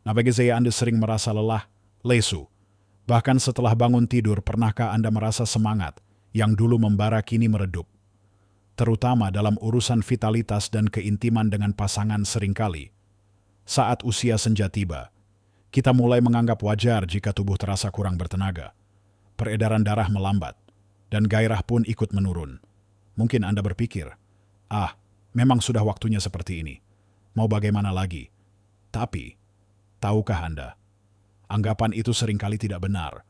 Apakah Anda sering merasa lelah, lesu? Bahkan setelah bangun tidur, pernahkah Anda merasa semangat yang dulu membara kini meredup? Terutama dalam urusan vitalitas dan keintiman dengan pasangan seringkali. Saat usia senja tiba, kita mulai menganggap wajar jika tubuh terasa kurang bertenaga. Peredaran darah melambat, dan gairah pun ikut menurun. Mungkin Anda berpikir, memang sudah waktunya seperti ini. Mau bagaimana lagi? Tapi, tahukah Anda, anggapan itu seringkali tidak benar.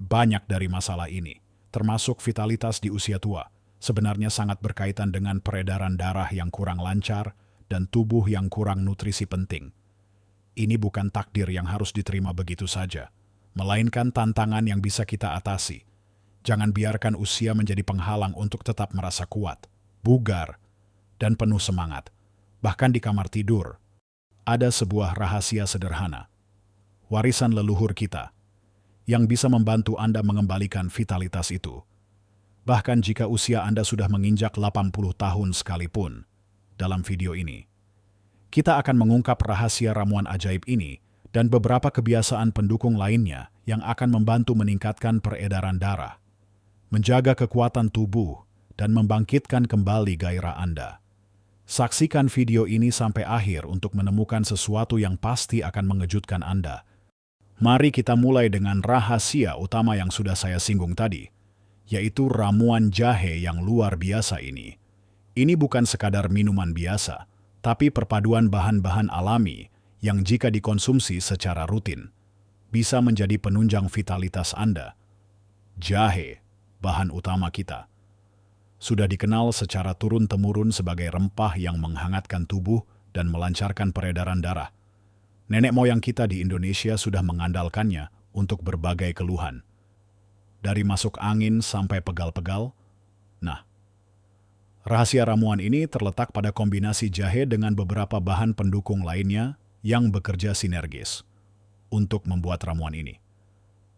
Banyak dari masalah ini, termasuk vitalitas di usia tua, sebenarnya sangat berkaitan dengan peredaran darah yang kurang lancar dan tubuh yang kurang nutrisi penting. Ini bukan takdir yang harus diterima begitu saja, melainkan tantangan yang bisa kita atasi. Jangan biarkan usia menjadi penghalang untuk tetap merasa kuat, bugar, dan penuh semangat. Bahkan di kamar tidur, ada sebuah rahasia sederhana, warisan leluhur kita, yang bisa membantu Anda mengembalikan vitalitas itu. Bahkan jika usia Anda sudah menginjak 80 tahun sekalipun. Dalam video ini, kita akan mengungkap rahasia ramuan ajaib ini dan beberapa kebiasaan pendukung lainnya yang akan membantu meningkatkan peredaran darah, menjaga kekuatan tubuh, dan membangkitkan kembali gairah Anda. Saksikan video ini sampai akhir untuk menemukan sesuatu yang pasti akan mengejutkan Anda. Mari kita mulai dengan rahasia utama yang sudah saya singgung tadi, yaitu ramuan jahe yang luar biasa ini. Ini bukan sekadar minuman biasa, tapi perpaduan bahan-bahan alami yang jika dikonsumsi secara rutin, bisa menjadi penunjang vitalitas Anda. Jahe, bahan utama kita, sudah dikenal secara turun-temurun sebagai rempah yang menghangatkan tubuh dan melancarkan peredaran darah. Nenek moyang kita di Indonesia sudah mengandalkannya untuk berbagai keluhan. Dari masuk angin sampai pegal-pegal. Nah, rahasia ramuan ini terletak pada kombinasi jahe dengan beberapa bahan pendukung lainnya yang bekerja sinergis untuk membuat ramuan ini.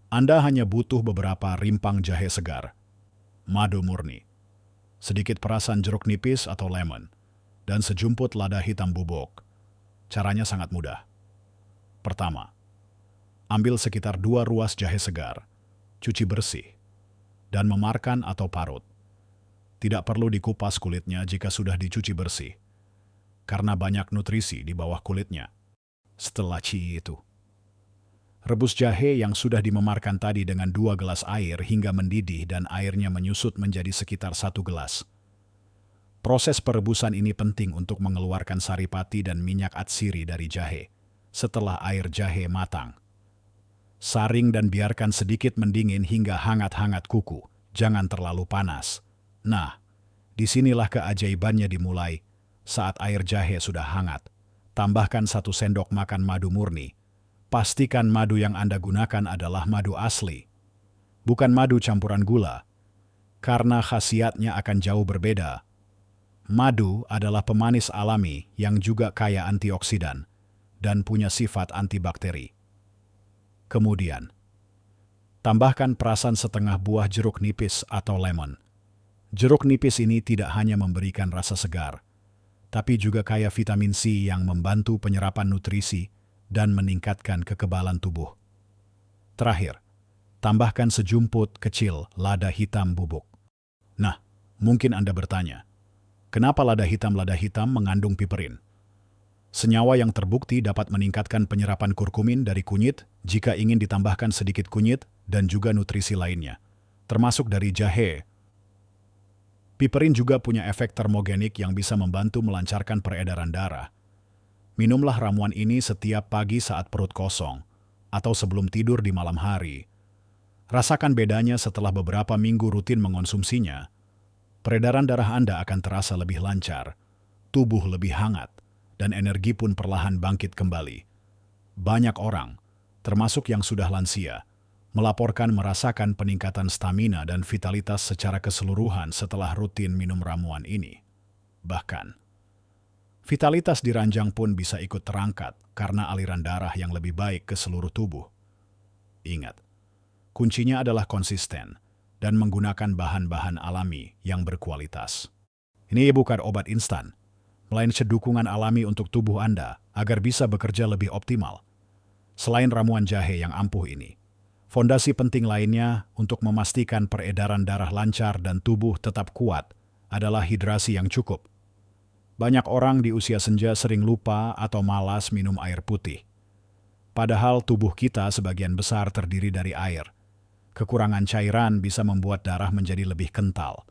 Anda hanya butuh beberapa rimpang jahe segar, madu murni, sedikit perasan jeruk nipis atau lemon, dan sejumput lada hitam bubuk. Caranya sangat mudah. Pertama, ambil sekitar 2 ruas jahe segar, cuci bersih, dan memarkan atau parut. Tidak perlu dikupas kulitnya jika sudah dicuci bersih, karena banyak nutrisi di bawah kulitnya. Setelah itu, rebus jahe yang sudah dimemarkan tadi dengan 2 gelas air hingga mendidih dan airnya menyusut menjadi sekitar 1 gelas. Proses perebusan ini penting untuk mengeluarkan saripati dan minyak atsiri dari jahe. Setelah air jahe matang, saring dan biarkan sedikit mendingin hingga hangat-hangat kuku, jangan terlalu panas. Nah, disinilah keajaibannya dimulai. Saat air jahe sudah hangat, tambahkan 1 sendok makan madu murni. Pastikan madu yang Anda gunakan adalah madu asli, bukan madu campuran gula, karena khasiatnya akan jauh berbeda. Madu adalah pemanis alami yang juga kaya antioksidan dan punya sifat antibakteri. Kemudian, tambahkan perasan setengah buah jeruk nipis atau lemon. Jeruk nipis ini tidak hanya memberikan rasa segar, tapi juga kaya vitamin C yang membantu penyerapan nutrisi dan meningkatkan kekebalan tubuh. Terakhir, tambahkan sejumput kecil lada hitam bubuk. Nah, mungkin Anda bertanya, kenapa lada hitam mengandung piperin? Senyawa yang terbukti dapat meningkatkan penyerapan kurkumin dari kunyit jika ingin ditambahkan sedikit kunyit dan juga nutrisi lainnya, termasuk dari jahe. Piperin juga punya efek termogenik yang bisa membantu melancarkan peredaran darah. Minumlah ramuan ini setiap pagi saat perut kosong atau sebelum tidur di malam hari. Rasakan bedanya setelah beberapa minggu rutin mengonsumsinya. Peredaran darah Anda akan terasa lebih lancar, tubuh lebih hangat, dan energi pun perlahan bangkit kembali. Banyak orang, termasuk yang sudah lansia, melaporkan merasakan peningkatan stamina dan vitalitas secara keseluruhan setelah rutin minum ramuan ini. Bahkan, vitalitas di ranjang pun bisa ikut terangkat karena aliran darah yang lebih baik ke seluruh tubuh. Ingat, kuncinya adalah konsisten dan menggunakan bahan-bahan alami yang berkualitas. Ini bukan obat instan, melainkan dukungan alami untuk tubuh Anda agar bisa bekerja lebih optimal. Selain ramuan jahe yang ampuh ini, fondasi penting lainnya untuk memastikan peredaran darah lancar dan tubuh tetap kuat adalah hidrasi yang cukup. Banyak orang di usia senja sering lupa atau malas minum air putih. Padahal tubuh kita sebagian besar terdiri dari air. Kekurangan cairan bisa membuat darah menjadi lebih kental,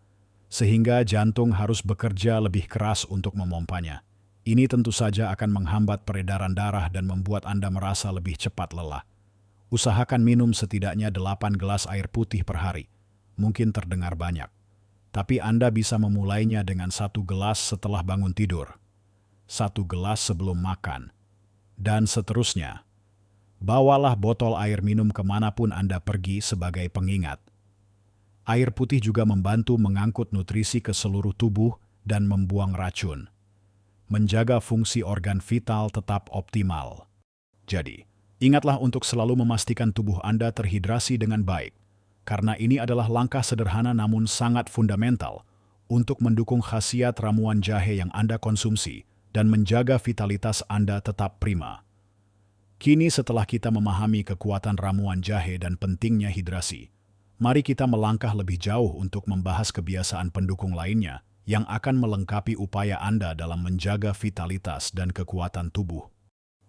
sehingga jantung harus bekerja lebih keras untuk memompanya. Ini tentu saja akan menghambat peredaran darah dan membuat Anda merasa lebih cepat lelah. Usahakan minum setidaknya 8 gelas air putih per hari. Mungkin terdengar banyak, tapi Anda bisa memulainya dengan 1 gelas setelah bangun tidur, 1 gelas sebelum makan, dan seterusnya. Bawalah botol air minum kemanapun Anda pergi sebagai pengingat. Air putih juga membantu mengangkut nutrisi ke seluruh tubuh dan membuang racun. Menjaga fungsi organ vital tetap optimal. Jadi, ingatlah untuk selalu memastikan tubuh Anda terhidrasi dengan baik, karena ini adalah langkah sederhana namun sangat fundamental untuk mendukung khasiat ramuan jahe yang Anda konsumsi dan menjaga vitalitas Anda tetap prima. Kini setelah kita memahami kekuatan ramuan jahe dan pentingnya hidrasi, mari kita melangkah lebih jauh untuk membahas kebiasaan pendukung lainnya yang akan melengkapi upaya Anda dalam menjaga vitalitas dan kekuatan tubuh.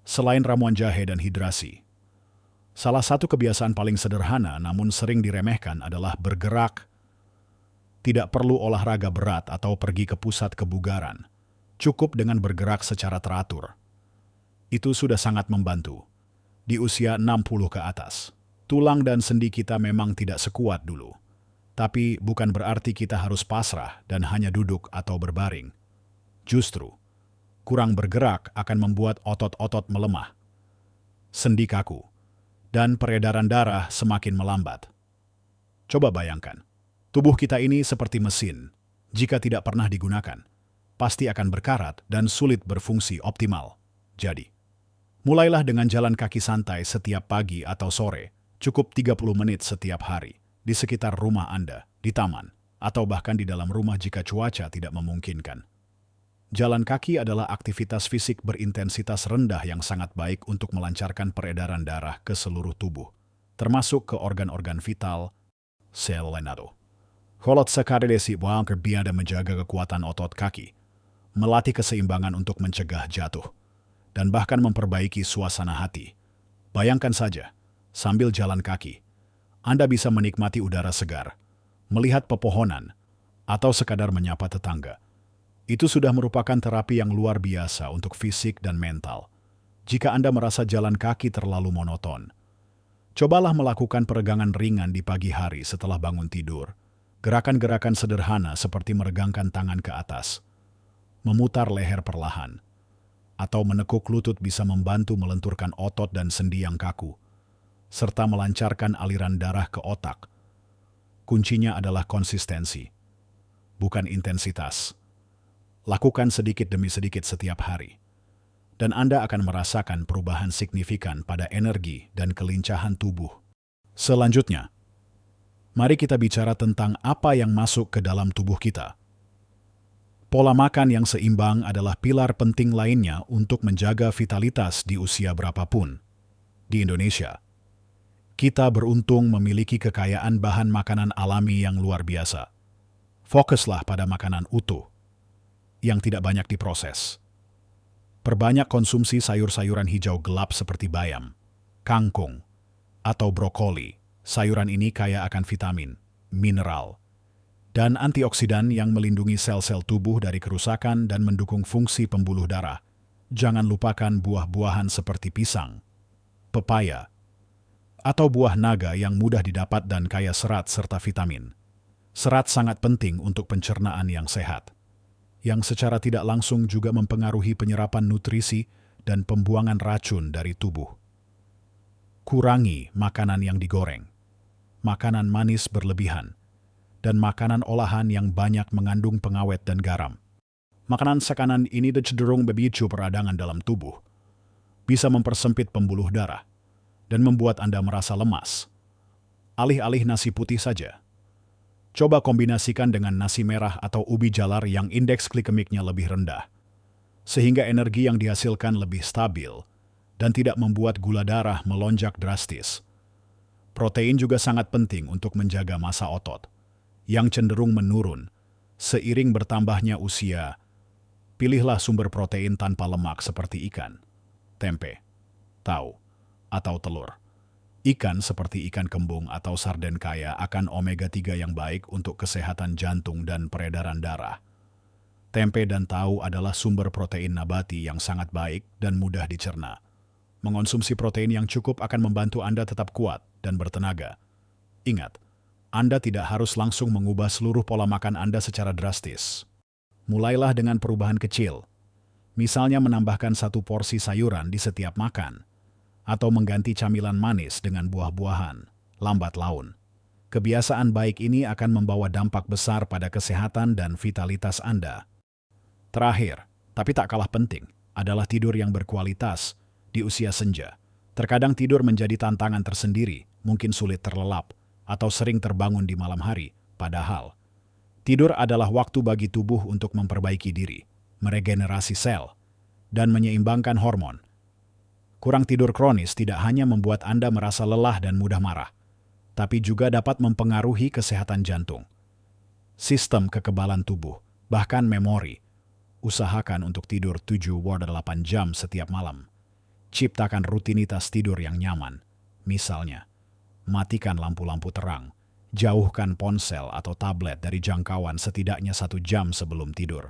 Selain ramuan jahe dan hidrasi, salah satu kebiasaan paling sederhana namun sering diremehkan adalah bergerak. Tidak perlu olahraga berat atau pergi ke pusat kebugaran. Cukup dengan bergerak secara teratur. Itu sudah sangat membantu. Di usia 60 ke atas, tulang dan sendi kita memang tidak sekuat dulu. Tapi bukan berarti kita harus pasrah dan hanya duduk atau berbaring. Justru, kurang bergerak akan membuat otot-otot melemah, sendi kaku, dan peredaran darah semakin melambat. Coba bayangkan, tubuh kita ini seperti mesin. Jika tidak pernah digunakan, pasti akan berkarat dan sulit berfungsi optimal. Jadi, mulailah dengan jalan kaki santai setiap pagi atau sore, cukup 30 menit setiap hari, di sekitar rumah Anda, di taman, atau bahkan di dalam rumah jika cuaca tidak memungkinkan. Jalan kaki adalah aktivitas fisik berintensitas rendah yang sangat baik untuk melancarkan peredaran darah ke seluruh tubuh, termasuk ke organ-organ vital, sel lainnya. Kalau sekali buang kerja dan menjaga kekuatan otot kaki, melatih keseimbangan untuk mencegah jatuh, dan bahkan memperbaiki suasana hati. Bayangkan saja, sambil jalan kaki, Anda bisa menikmati udara segar, melihat pepohonan, atau sekadar menyapa tetangga. Itu sudah merupakan terapi yang luar biasa untuk fisik dan mental. Jika Anda merasa jalan kaki terlalu monoton, cobalah melakukan peregangan ringan di pagi hari setelah bangun tidur. Gerakan-gerakan sederhana seperti meregangkan tangan ke atas, memutar leher perlahan, atau menekuk lutut bisa membantu melenturkan otot dan sendi yang kaku, serta melancarkan aliran darah ke otak. Kuncinya adalah konsistensi, bukan intensitas. Lakukan sedikit demi sedikit setiap hari, dan Anda akan merasakan perubahan signifikan pada energi dan kelincahan tubuh. Selanjutnya, mari kita bicara tentang apa yang masuk ke dalam tubuh kita. Pola makan yang seimbang adalah pilar penting lainnya untuk menjaga vitalitas di usia berapapun. Di Indonesia, kita beruntung memiliki kekayaan bahan makanan alami yang luar biasa. Fokuslah pada makanan utuh, yang tidak banyak diproses. Perbanyak konsumsi sayur-sayuran hijau gelap seperti bayam, kangkung, atau brokoli. Sayuran ini kaya akan vitamin, mineral, dan antioksidan yang melindungi sel-sel tubuh dari kerusakan dan mendukung fungsi pembuluh darah. Jangan lupakan buah-buahan seperti pisang, pepaya, atau buah naga yang mudah didapat dan kaya serat serta vitamin. Serat sangat penting untuk pencernaan yang sehat, yang secara tidak langsung juga mempengaruhi penyerapan nutrisi dan pembuangan racun dari tubuh. Kurangi makanan yang digoreng, makanan manis berlebihan, dan makanan olahan yang banyak mengandung pengawet dan garam. Makanan sekanan ini cenderung memicu peradangan dalam tubuh, bisa mempersempit pembuluh darah, dan membuat Anda merasa lemas. Alih-alih nasi putih saja, coba kombinasikan dengan nasi merah atau ubi jalar yang indeks glikemiknya lebih rendah, sehingga energi yang dihasilkan lebih stabil dan tidak membuat gula darah melonjak drastis. Protein juga sangat penting untuk menjaga massa otot, yang cenderung menurun seiring bertambahnya usia. Pilihlah sumber protein tanpa lemak seperti ikan, tempe, tahu, atau telur. Ikan seperti ikan kembung atau sarden kaya akan omega-3 yang baik untuk kesehatan jantung dan peredaran darah. Tempe dan tahu adalah sumber protein nabati yang sangat baik dan mudah dicerna. Mengonsumsi protein yang cukup akan membantu Anda tetap kuat dan bertenaga. Ingat, Anda tidak harus langsung mengubah seluruh pola makan Anda secara drastis. Mulailah dengan perubahan kecil, misalnya menambahkan 1 porsi sayuran di setiap makan, atau mengganti camilan manis dengan buah-buahan, lambat laun. Kebiasaan baik ini akan membawa dampak besar pada kesehatan dan vitalitas Anda. Terakhir, tapi tak kalah penting, adalah tidur yang berkualitas di usia senja. Terkadang tidur menjadi tantangan tersendiri, mungkin sulit terlelap, atau sering terbangun di malam hari. Padahal, tidur adalah waktu bagi tubuh untuk memperbaiki diri, meregenerasi sel, dan menyeimbangkan hormon. Kurang tidur kronis tidak hanya membuat Anda merasa lelah dan mudah marah, tapi juga dapat mempengaruhi kesehatan jantung, sistem kekebalan tubuh, bahkan memori. Usahakan untuk tidur 7-8 jam setiap malam. Ciptakan rutinitas tidur yang nyaman. Misalnya, matikan lampu-lampu terang, jauhkan ponsel atau tablet dari jangkauan setidaknya 1 jam sebelum tidur,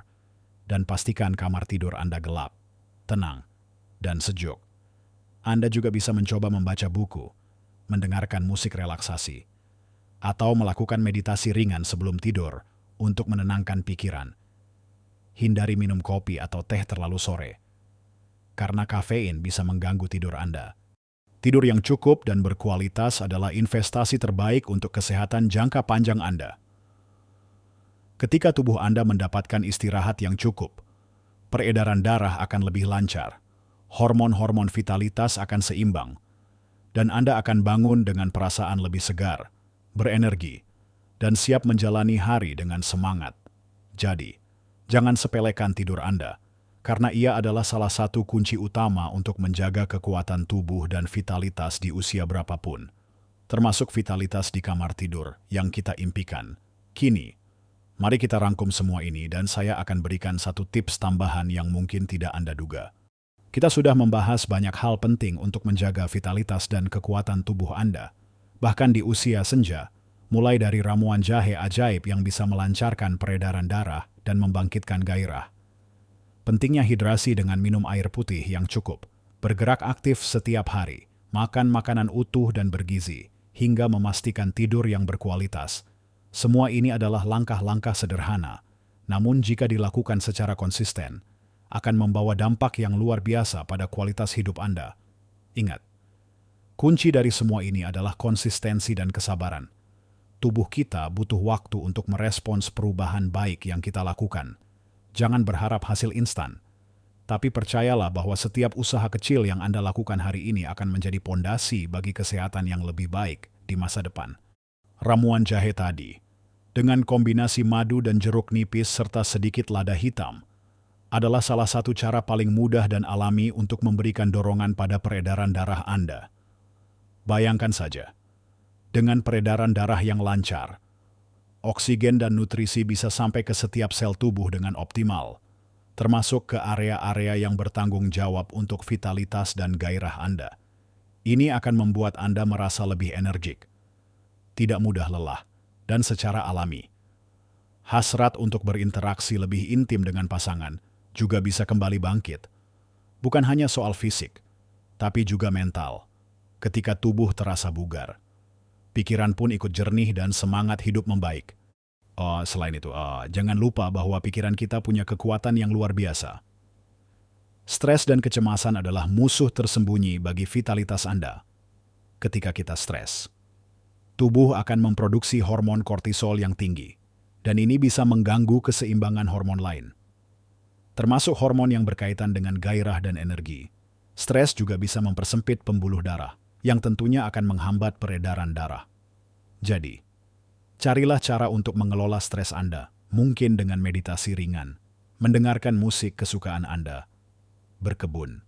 dan pastikan kamar tidur Anda gelap, tenang, dan sejuk. Anda juga bisa mencoba membaca buku, mendengarkan musik relaksasi, atau melakukan meditasi ringan sebelum tidur untuk menenangkan pikiran. Hindari minum kopi atau teh terlalu sore, karena kafein bisa mengganggu tidur Anda. Tidur yang cukup dan berkualitas adalah investasi terbaik untuk kesehatan jangka panjang Anda. Ketika tubuh Anda mendapatkan istirahat yang cukup, peredaran darah akan lebih lancar, hormon-hormon vitalitas akan seimbang, dan Anda akan bangun dengan perasaan lebih segar, berenergi, dan siap menjalani hari dengan semangat. Jadi, jangan sepelekan tidur Anda, karena ia adalah salah satu kunci utama untuk menjaga kekuatan tubuh dan vitalitas di usia berapapun, termasuk vitalitas di kamar tidur yang kita impikan. Kini, mari kita rangkum semua ini dan saya akan berikan 1 tips tambahan yang mungkin tidak Anda duga. Kita sudah membahas banyak hal penting untuk menjaga vitalitas dan kekuatan tubuh Anda, bahkan di usia senja, mulai dari ramuan jahe ajaib yang bisa melancarkan peredaran darah dan membangkitkan gairah. Pentingnya hidrasi dengan minum air putih yang cukup, bergerak aktif setiap hari, makan makanan utuh dan bergizi, hingga memastikan tidur yang berkualitas. Semua ini adalah langkah-langkah sederhana, namun jika dilakukan secara konsisten, akan membawa dampak yang luar biasa pada kualitas hidup Anda. Ingat, kunci dari semua ini adalah konsistensi dan kesabaran. Tubuh kita butuh waktu untuk merespons perubahan baik yang kita lakukan. Jangan berharap hasil instan, tapi percayalah bahwa setiap usaha kecil yang Anda lakukan hari ini akan menjadi pondasi bagi kesehatan yang lebih baik di masa depan. Ramuan jahe tadi, dengan kombinasi madu dan jeruk nipis serta sedikit lada hitam, adalah salah satu cara paling mudah dan alami untuk memberikan dorongan pada peredaran darah Anda. Bayangkan saja, dengan peredaran darah yang lancar, oksigen dan nutrisi bisa sampai ke setiap sel tubuh dengan optimal, termasuk ke area-area yang bertanggung jawab untuk vitalitas dan gairah Anda. Ini akan membuat Anda merasa lebih energik, tidak mudah lelah, dan secara alami. Hasrat untuk berinteraksi lebih intim dengan pasangan juga bisa kembali bangkit. Bukan hanya soal fisik, tapi juga mental. Ketika tubuh terasa bugar, pikiran pun ikut jernih dan semangat hidup membaik. Selain itu, jangan lupa bahwa pikiran kita punya kekuatan yang luar biasa. Stres dan kecemasan adalah musuh tersembunyi bagi vitalitas Anda. Ketika kita stres, tubuh akan memproduksi hormon kortisol yang tinggi, dan ini bisa mengganggu keseimbangan hormon lain, termasuk hormon yang berkaitan dengan gairah dan energi. Stres juga bisa mempersempit pembuluh darah, yang tentunya akan menghambat peredaran darah. Jadi, carilah cara untuk mengelola stres Anda, mungkin dengan meditasi ringan, mendengarkan musik kesukaan Anda, berkebun,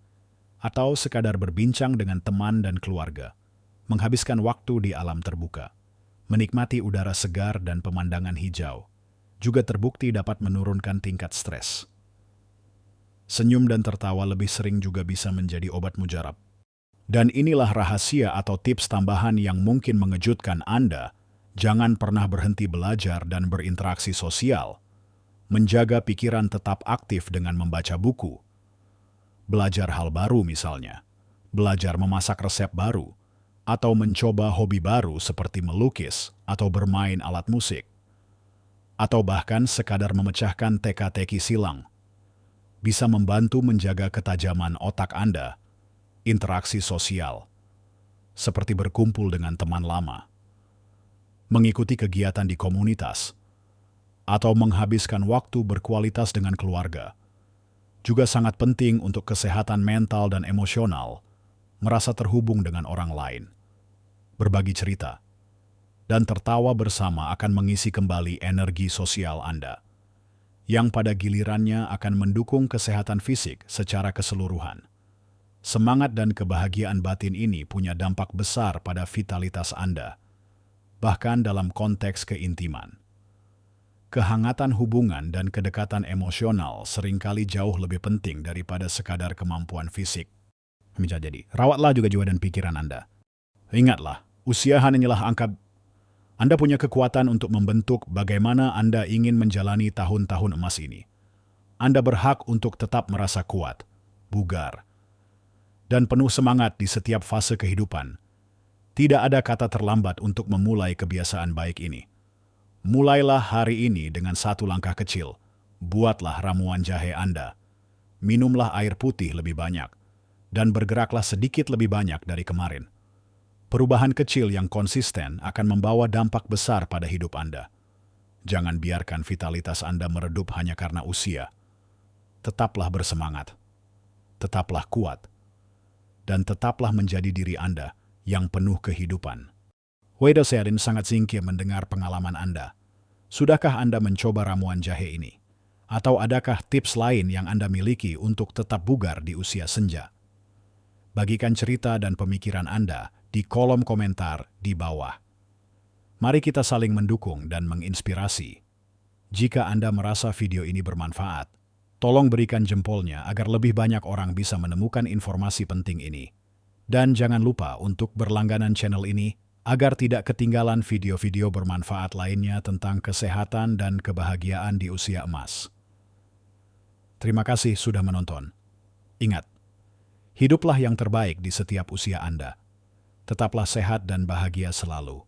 atau sekadar berbincang dengan teman dan keluarga, menghabiskan waktu di alam terbuka, menikmati udara segar dan pemandangan hijau, juga terbukti dapat menurunkan tingkat stres. Senyum dan tertawa lebih sering juga bisa menjadi obat mujarab. Dan inilah rahasia atau tips tambahan yang mungkin mengejutkan Anda. Jangan pernah berhenti belajar dan berinteraksi sosial. Menjaga pikiran tetap aktif dengan membaca buku. Belajar hal baru misalnya. Belajar memasak resep baru. Atau mencoba hobi baru seperti melukis atau bermain alat musik. Atau bahkan sekadar memecahkan teka-teki silang. Bisa membantu menjaga ketajaman otak Anda. Interaksi sosial, seperti berkumpul dengan teman lama, mengikuti kegiatan di komunitas, atau menghabiskan waktu berkualitas dengan keluarga, juga sangat penting untuk kesehatan mental dan emosional, merasa terhubung dengan orang lain, berbagi cerita, dan tertawa bersama akan mengisi kembali energi sosial Anda, yang pada gilirannya akan mendukung kesehatan fisik secara keseluruhan. Semangat dan kebahagiaan batin ini punya dampak besar pada vitalitas Anda, bahkan dalam konteks keintiman. Kehangatan hubungan dan kedekatan emosional seringkali jauh lebih penting daripada sekadar kemampuan fisik. Bisa jadi, rawatlah juga jiwa dan pikiran Anda. Ingatlah, usia hanyalah angka. Anda punya kekuatan untuk membentuk bagaimana Anda ingin menjalani tahun-tahun emas ini. Anda berhak untuk tetap merasa kuat, bugar, dan penuh semangat di setiap fase kehidupan. Tidak ada kata terlambat untuk memulai kebiasaan baik ini. Mulailah hari ini dengan satu langkah kecil. Buatlah ramuan jahe Anda. Minumlah air putih lebih banyak. Dan bergeraklah sedikit lebih banyak dari kemarin. Perubahan kecil yang konsisten akan membawa dampak besar pada hidup Anda. Jangan biarkan vitalitas Anda meredup hanya karena usia. Tetaplah bersemangat. Tetaplah kuat. Dan tetaplah menjadi diri Anda yang penuh kehidupan. Weda Serin sangat singkir mendengar pengalaman Anda. Sudahkah Anda mencoba ramuan jahe ini? Atau adakah tips lain yang Anda miliki untuk tetap bugar di usia senja? Bagikan cerita dan pemikiran Anda di kolom komentar di bawah. Mari kita saling mendukung dan menginspirasi. Jika Anda merasa video ini bermanfaat, tolong berikan jempolnya agar lebih banyak orang bisa menemukan informasi penting ini. Dan jangan lupa untuk berlangganan channel ini agar tidak ketinggalan video-video bermanfaat lainnya tentang kesehatan dan kebahagiaan di usia emas. Terima kasih sudah menonton. Ingat, hiduplah yang terbaik di setiap usia Anda. Tetaplah sehat dan bahagia selalu.